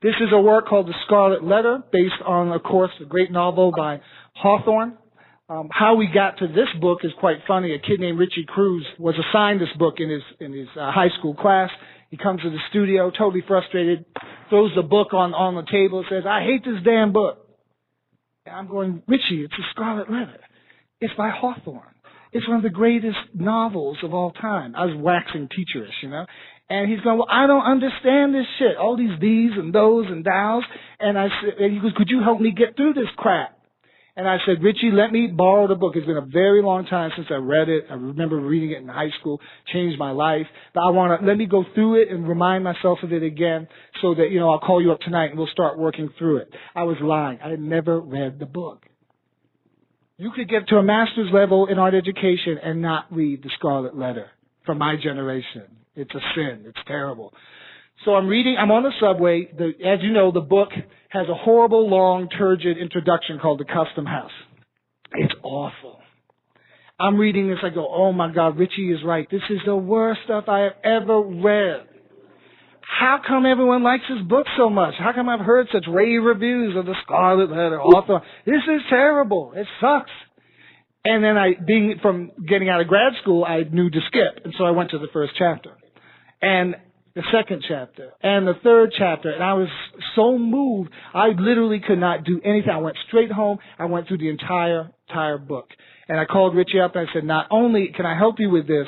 This is a work called The Scarlet Letter, based on, of course, a great novel by Hawthorne. How we got to this book is quite funny. A kid named Richie Cruz was assigned this book in his high school class. He comes to the studio, totally frustrated, throws the book on the table, and says, "I hate this damn book." And I'm going, "Richie, it's a Scarlet Letter. It's by Hawthorne. It's one of the greatest novels of all time." I was waxing teacherish, you know. And he's going, "Well, I don't understand this shit. All these these and those and thous." And he goes, "Could you help me get through this crap?" And I said, "Richie, let me borrow the book. It's been a very long time since I read it. I remember reading it in high school, changed my life. But let me go through it and remind myself of it again so that, I'll call you up tonight and we'll start working through it." I was lying. I had never read the book. You could get to a master's level in art education and not read The Scarlet Letter from my generation. It's a sin. It's terrible. So I'm on the subway. As you know, the book has a horrible, long, turgid introduction called The Custom House. It's awful. I'm reading this. I go, "Oh my God, Richie is right. This is the worst stuff I have ever read. How come everyone likes this book so much? How come I've heard such rave reviews of The Scarlet Letter? Hawthorne? This is terrible. It sucks." And then from getting out of grad school, I knew to skip. And so I went to the first chapter. And the second chapter, and the third chapter, and I was so moved, I literally could not do anything. I went straight home. I went through the entire book. And I called Richie up and I said, "Not only can I help you with this,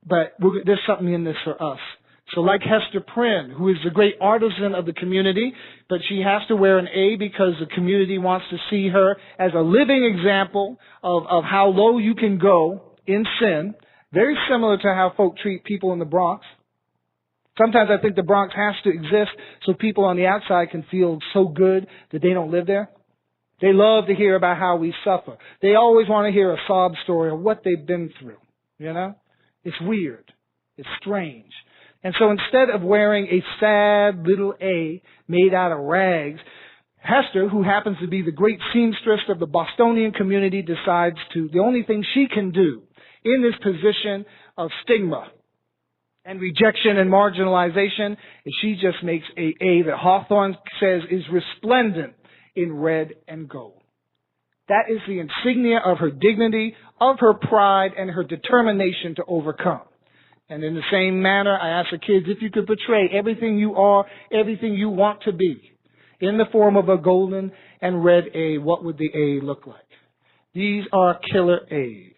but there's something in this for us." So like Hester Prynne, who is the great artisan of the community, but she has to wear an A because the community wants to see her as a living example of how low you can go in sin, very similar to how folk treat people in the Bronx. Sometimes I think the Bronx has to exist so people on the outside can feel so good that they don't live there. They love to hear about how we suffer. They always want to hear a sob story of what they've been through, It's weird. It's strange. And so instead of wearing a sad little A made out of rags, Hester, who happens to be the great seamstress of the Bostonian community, decides the only thing she can do in this position of stigma and rejection and marginalization is she just makes a A that Hawthorne says is resplendent in red and gold. That is the insignia of her dignity, of her pride, and her determination to overcome. And in the same manner, I ask the kids, if you could portray everything you are, everything you want to be, in the form of a golden and red A, what would the A look like? These are killer A's.